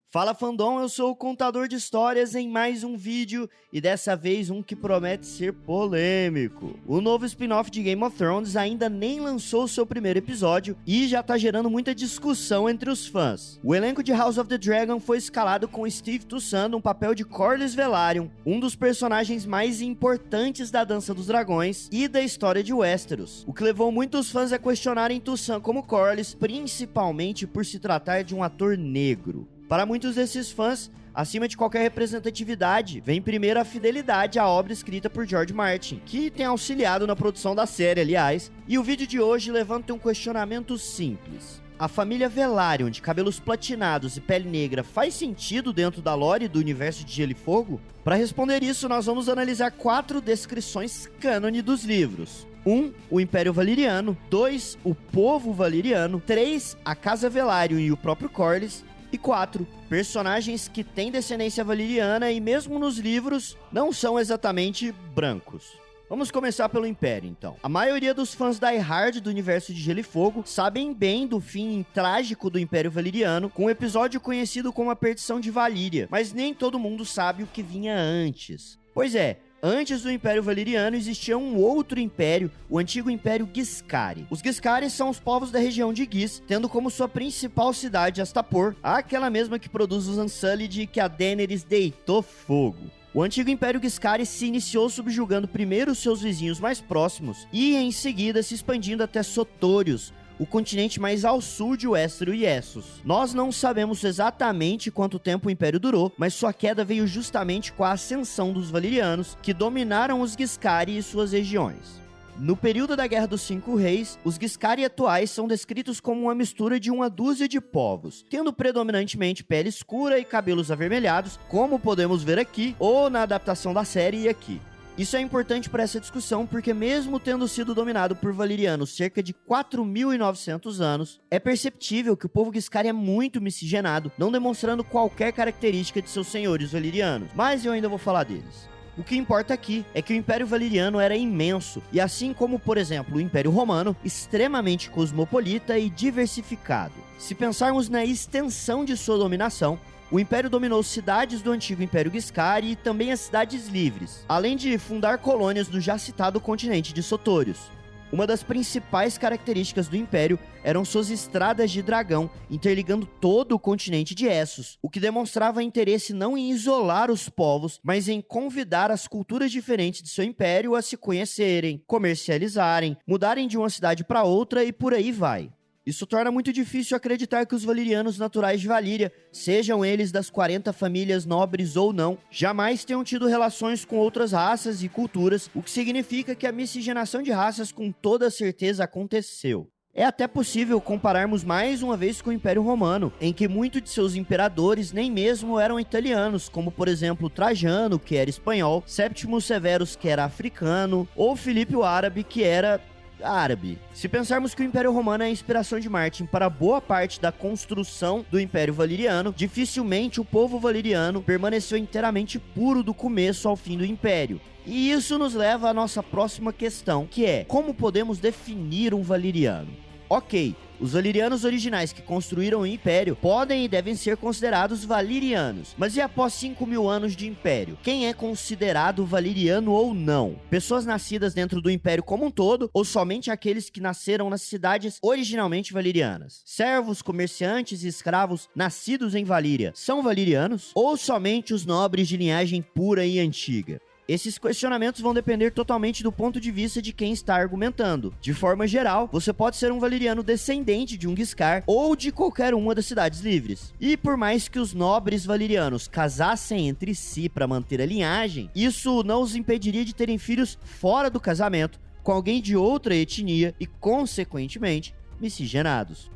Fala fandom, eu sou o contador de histórias em mais um vídeo e dessa vez um que promete ser polêmico. O novo spin-off de Game of Thrones ainda nem lançou seu primeiro episódio e já tá gerando muita discussão entre os fãs. O elenco de House of the Dragon foi escalado com Steve Toussaint no papel de Corlys Velaryon, um dos personagens mais importantes da Dança dos Dragões e da história de Westeros, o que levou muitos fãs a questionarem Toussaint como Corlys, principalmente por se tratar de um ator negro. Para muitos desses fãs, acima de qualquer representatividade, vem primeiro a fidelidade à obra escrita por George Martin, que tem auxiliado na produção da série, aliás, e o vídeo de hoje levanta um questionamento simples. A família Velaryon, de cabelos platinados e pele negra, faz sentido dentro da lore do universo de Gelo e Fogo? Para responder isso, nós vamos analisar 4 descrições cânone dos livros. 1. O Império Valyriano. 2. O Povo Valyriano. 3. A Casa Velaryon e o próprio Corlys. E 4. Personagens que têm descendência valyriana e mesmo nos livros não são exatamente brancos. Vamos começar pelo Império, então. A maioria dos fãs die hard do universo de Gelo e Fogo sabem bem do fim trágico do Império Valyriano, com um episódio conhecido como a Perdição de Valíria, mas nem todo mundo sabe o que vinha antes. Pois é, antes do Império Valyriano existia um outro império, o antigo Império Giscari. Os Giscari são os povos da região de Gis, tendo como sua principal cidade Astapor, aquela mesma que produz os Unsullied e que a Daenerys deitou fogo. O antigo Império Giscari se iniciou subjugando primeiro os seus vizinhos mais próximos e em seguida se expandindo até Sotorius, o continente mais ao sul de Westeros e Essos. Nós não sabemos exatamente quanto tempo o Império durou, mas sua queda veio justamente com a ascensão dos Valyrianos, que dominaram os Giscari e suas regiões. No período da Guerra dos Cinco Reis, os Giscari atuais são descritos como uma mistura de uma dúzia de povos, tendo predominantemente pele escura e cabelos avermelhados, como podemos ver aqui, ou na adaptação da série e aqui. Isso é importante para essa discussão porque mesmo tendo sido dominado por valyrianos cerca de 4.900 anos, é perceptível que o povo Giscari é muito miscigenado, não demonstrando qualquer característica de seus senhores valyrianos, mas eu ainda vou falar deles. O que importa aqui é que o Império Valyriano era imenso, e assim como, por exemplo, o Império Romano, extremamente cosmopolita e diversificado. Se pensarmos na extensão de sua dominação, o Império dominou cidades do antigo Império Giscari e também as cidades livres, além de fundar colônias no já citado continente de Sotorius. Uma das principais características do Império eram suas estradas de dragão, interligando todo o continente de Essos, o que demonstrava interesse não em isolar os povos, mas em convidar as culturas diferentes de seu império a se conhecerem, comercializarem, mudarem de uma cidade para outra e por aí vai. Isso torna muito difícil acreditar que os valyrianos naturais de Valíria, sejam eles das 40 famílias nobres ou não, jamais tenham tido relações com outras raças e culturas, o que significa que a miscigenação de raças com toda certeza aconteceu. É até possível compararmos mais uma vez com o Império Romano, em que muitos de seus imperadores nem mesmo eram italianos, como por exemplo Trajano, que era espanhol, Séptimo Severus, que era africano, ou Filipe o Árabe, que era árabe. Se pensarmos que o Império Romano é a inspiração de Martin para boa parte da construção do Império Valyriano, dificilmente o povo valyriano permaneceu inteiramente puro do começo ao fim do Império. E isso nos leva à nossa próxima questão, que é: como podemos definir um valyriano? Ok, os valyrianos originais que construíram o Império podem e devem ser considerados valyrianos, mas e após 5.000 anos de Império? Quem é considerado valyriano ou não? Pessoas nascidas dentro do Império como um todo, ou somente aqueles que nasceram nas cidades originalmente valyrianas? Servos, comerciantes e escravos nascidos em Valíria são valyrianos? Ou somente os nobres de linhagem pura e antiga? Esses questionamentos vão depender totalmente do ponto de vista de quem está argumentando. De forma geral, você pode ser um valyriano descendente de um Giscar ou de qualquer uma das cidades livres. E por mais que os nobres valyrianos casassem entre si para manter a linhagem, isso não os impediria de terem filhos fora do casamento com alguém de outra etnia e, consequentemente, miscigenados.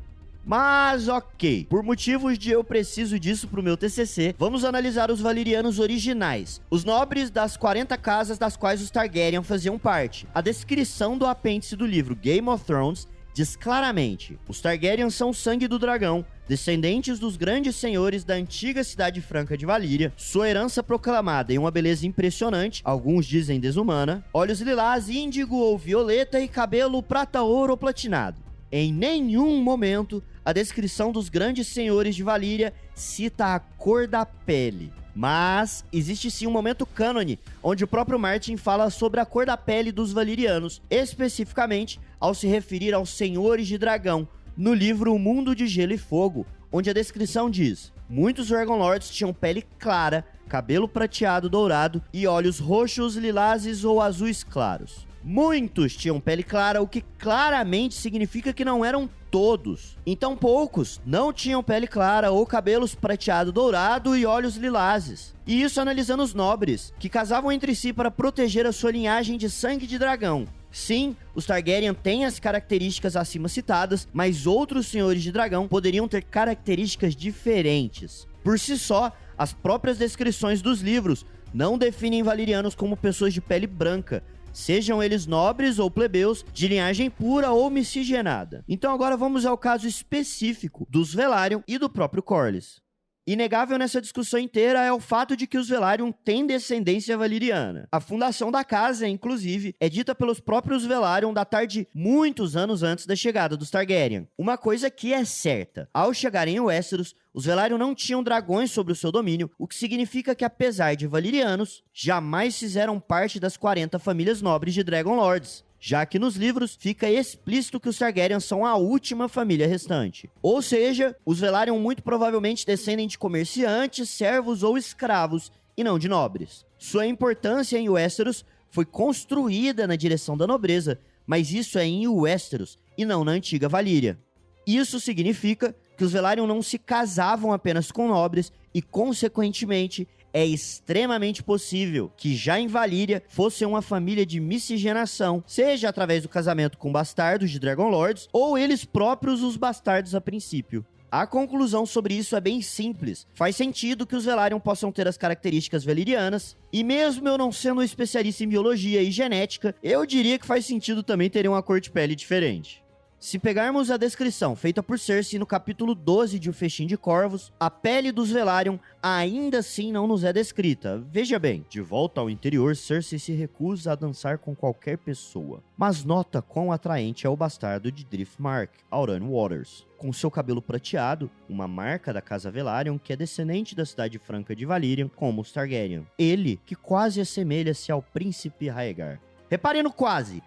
Mas ok, por motivos de eu preciso disso pro meu TCC, vamos analisar os valyrianos originais, os nobres das 40 casas das quais os Targaryen faziam parte. A descrição do apêndice do livro Game of Thrones diz claramente: os Targaryen são o sangue do dragão, descendentes dos grandes senhores da antiga cidade franca de Valíria, sua herança proclamada em uma beleza impressionante, alguns dizem desumana, olhos lilás, índigo ou violeta e cabelo prata, ouro ou platinado. Em nenhum momento, a descrição dos grandes senhores de Valíria cita a cor da pele. Mas existe sim um momento cânone, onde o próprio Martin fala sobre a cor da pele dos valirianos, especificamente ao se referir aos Senhores de Dragão, no livro O Mundo de Gelo e Fogo, onde a descrição diz: muitos Dragon Lords tinham pele clara, cabelo prateado dourado e olhos roxos, lilazes ou azuis claros. Muitos tinham pele clara, o que claramente significa que não eram todos. Então poucos não tinham pele clara ou cabelos prateado dourado e olhos lilazes. E isso analisando os nobres, que casavam entre si para proteger a sua linhagem de sangue de dragão. Sim, os Targaryen têm as características acima citadas, mas outros senhores de dragão poderiam ter características diferentes. Por si só, as próprias descrições dos livros não definem valirianos como pessoas de pele branca, sejam eles nobres ou plebeus, de linhagem pura ou miscigenada. Então agora vamos ao caso específico dos Velaryon e do próprio Corlys. Inegável nessa discussão inteira é o fato de que os Velaryon têm descendência valiriana. A fundação da casa, inclusive, é dita pelos próprios Velaryon datar de muitos anos antes da chegada dos Targaryen. Uma coisa que é certa: ao chegarem em Westeros, os Velaryon não tinham dragões sobre o seu domínio, o que significa que, apesar de valirianos, jamais fizeram parte das 40 famílias nobres de Dragon Lords, já que nos livros fica explícito que os Targaryen são a última família restante. Ou seja, os Velaryon muito provavelmente descendem de comerciantes, servos ou escravos, e não de nobres. Sua importância em Westeros foi construída na direção da nobreza, mas isso é em Westeros e não na antiga Valíria. Isso significa que os Velaryon não se casavam apenas com nobres e, consequentemente, é extremamente possível que já em Valíria fosse uma família de miscigenação, seja através do casamento com bastardos de Dragon Lords ou eles próprios os bastardos a princípio. A conclusão sobre isso é bem simples. Faz sentido que os Velaryon possam ter as características valirianas, e mesmo eu não sendo um especialista em biologia e genética, eu diria que faz sentido também terem uma cor de pele diferente. Se pegarmos a descrição feita por Cersei no capítulo 12 de O Festim de Corvos, a pele dos Velaryon ainda assim não nos é descrita. Veja bem, de volta ao interior, Cersei se recusa a dançar com qualquer pessoa, mas nota quão atraente é o bastardo de Driftmark, Auran Waters, com seu cabelo prateado, uma marca da casa Velaryon que é descendente da cidade franca de Valyrian, como os Targaryen. Ele que quase assemelha-se ao príncipe Rhaegar. Reparem no quase!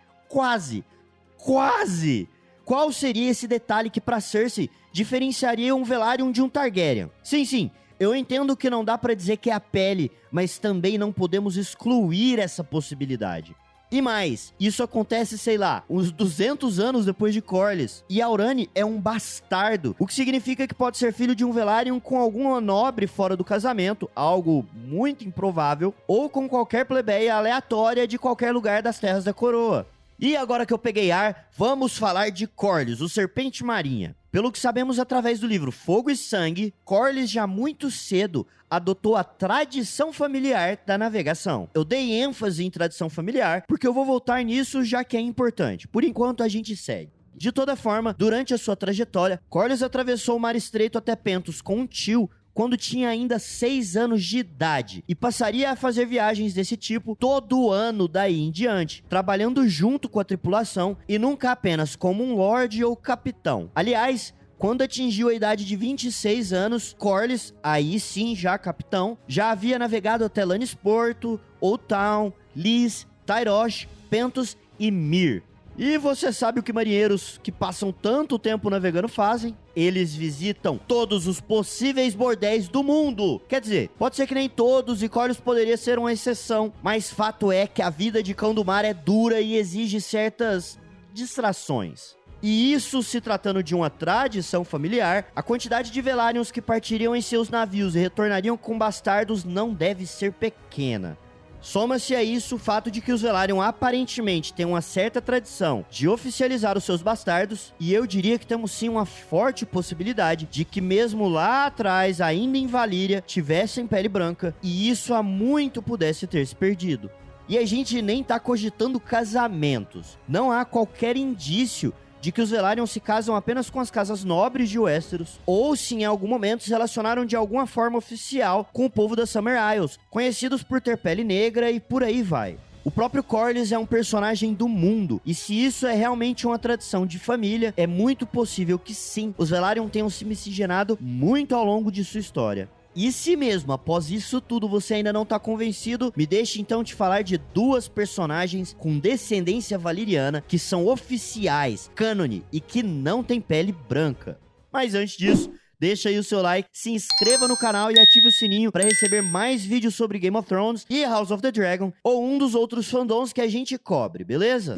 Qual seria esse detalhe que pra Cersei diferenciaria um Velaryon de um Targaryen? Sim, eu entendo que não dá pra dizer que é a pele, mas também não podemos excluir essa possibilidade. E mais, isso acontece, sei lá, uns 200 anos depois de Corlys, e Aurane é um bastardo, o que significa que pode ser filho de um Velaryon com alguma nobre fora do casamento, algo muito improvável, ou com qualquer plebeia aleatória de qualquer lugar das Terras da Coroa. E agora que eu peguei ar, vamos falar de Corlys, o Serpente Marinha. Pelo que sabemos através do livro Fogo e Sangue, Corlys já muito cedo adotou a tradição familiar da navegação. Eu dei ênfase em tradição familiar porque eu vou voltar nisso já que é importante. Por enquanto a gente segue. De toda forma, durante a sua trajetória, Corlys atravessou o Mar Estreito até Pentos com um tio quando tinha ainda 6 anos de idade, e passaria a fazer viagens desse tipo todo ano daí em diante, trabalhando junto com a tripulação e nunca apenas como um lorde ou capitão. Aliás, quando atingiu a idade de 26 anos, Corlys, aí sim já capitão, já havia navegado até Lannisporto, Old Town, Lys, Tyrosh, Pentos e Myr. E você sabe o que marinheiros que passam tanto tempo navegando fazem? Eles visitam todos os possíveis bordéis do mundo. Quer dizer, pode ser que nem todos, e Corlys poderia ser uma exceção, mas fato é que a vida de cão do mar é dura e exige certas distrações. E isso se tratando de uma tradição familiar, a quantidade de Velaryons que partiriam em seus navios e retornariam com bastardos não deve ser pequena. Soma-se a isso o fato de que os Velaryon aparentemente têm uma certa tradição de oficializar os seus bastardos, e eu diria que temos sim uma forte possibilidade de que mesmo lá atrás, ainda em Valíria, tivessem pele branca, e isso há muito pudesse ter se perdido. E a gente nem tá cogitando casamentos. Não há qualquer indício de que os Velaryon se casam apenas com as casas nobres de Westeros, ou se em algum momento se relacionaram de alguma forma oficial com o povo das Summer Isles, conhecidos por ter pele negra e por aí vai. O próprio Corlys é um personagem do mundo, e se isso é realmente uma tradição de família, é muito possível que sim, os Velaryon tenham se miscigenado muito ao longo de sua história. E se mesmo, após isso tudo, você ainda não tá convencido, me deixe então te falar de duas personagens com descendência valeriana que são oficiais, cânone e que não tem pele branca. Mas antes disso, deixa aí o seu like, se inscreva no canal e ative o sininho para receber mais vídeos sobre Game of Thrones e House of the Dragon ou um dos outros fandoms que a gente cobre, beleza?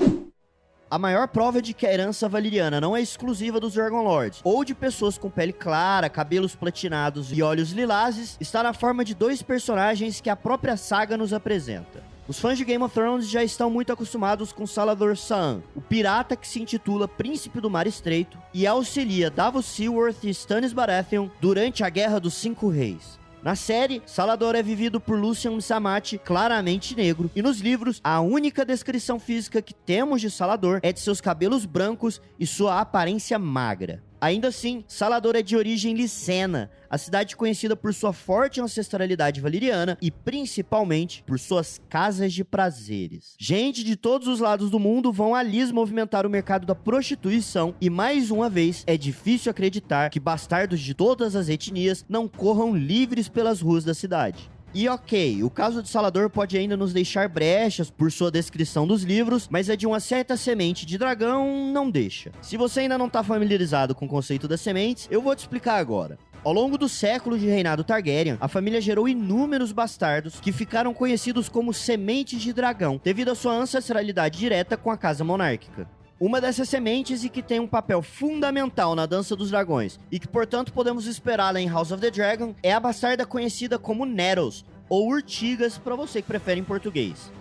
A maior prova de que a herança valeriana não é exclusiva dos Dragon Lords, ou de pessoas com pele clara, cabelos platinados e olhos lilazes, está na forma de dois personagens que a própria saga nos apresenta. Os fãs de Game of Thrones já estão muito acostumados com Salladhor Saan, o pirata que se intitula Príncipe do Mar Estreito e auxilia Davos Seaworth e Stannis Baratheon durante a Guerra dos Cinco Reis. Na série, Salladhor é vivido por Lucien Msamati, claramente negro, e nos livros, a única descrição física que temos de Salladhor é de seus cabelos brancos e sua aparência magra. Ainda assim, Salladhor é de origem licena, a cidade conhecida por sua forte ancestralidade valeriana e principalmente por suas casas de prazeres. Gente de todos os lados do mundo vão ali movimentar o mercado da prostituição e mais uma vez é difícil acreditar que bastardos de todas as etnias não corram livres pelas ruas da cidade. E ok, o caso de Salladhor pode ainda nos deixar brechas por sua descrição dos livros, mas a de uma certa semente de dragão não deixa. Se você ainda não está familiarizado com o conceito das sementes, eu vou te explicar agora. Ao longo do século de reinado Targaryen, a família gerou inúmeros bastardos que ficaram conhecidos como sementes de dragão, devido à sua ancestralidade direta com a casa monárquica. Uma dessas sementes e que tem um papel fundamental na Dança dos Dragões e que, portanto, podemos esperá-la em House of the Dragon é a bastarda conhecida como Neros, ou Urtigas, para você que prefere em português.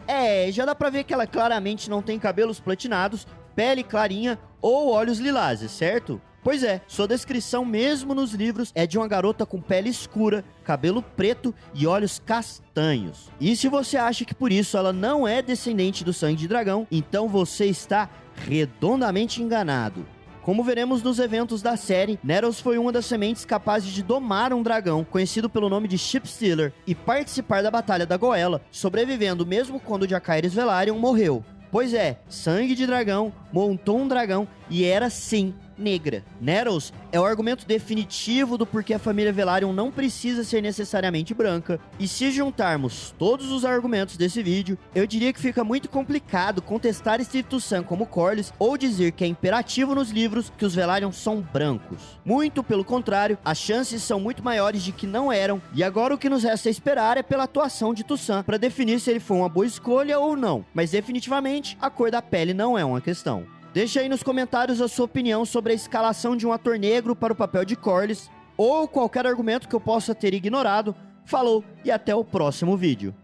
Já dá pra ver que ela claramente não tem cabelos platinados, pele clarinha ou olhos lilazes, certo? Pois é, sua descrição mesmo nos livros é de uma garota com pele escura, cabelo preto e olhos castanhos. E se você acha que por isso ela não é descendente do sangue de dragão, então você está redondamente enganado. Como veremos nos eventos da série, Neros foi uma das sementes capazes de domar um dragão, conhecido pelo nome de Shipstealer, e participar da Batalha da Goela, sobrevivendo mesmo quando Jacaerys Velaryon morreu. Pois é, sangue de dragão, montou um dragão e era sim negra. Neros é o argumento definitivo do porquê a família Velaryon não precisa ser necessariamente branca, e se juntarmos todos os argumentos desse vídeo, eu diria que fica muito complicado contestar Espírito Santo como Corlys ou dizer que é imperativo nos livros que os Velaryon são brancos. Muito pelo contrário, as chances são muito maiores de que não eram, e agora o que nos resta esperar é pela atuação de Toussaint para definir se ele foi uma boa escolha ou não, mas definitivamente a cor da pele não é uma questão. Deixa aí nos comentários a sua opinião sobre a escalação de um ator negro para o papel de Corlys, ou qualquer argumento que eu possa ter ignorado. Falou e até o próximo vídeo.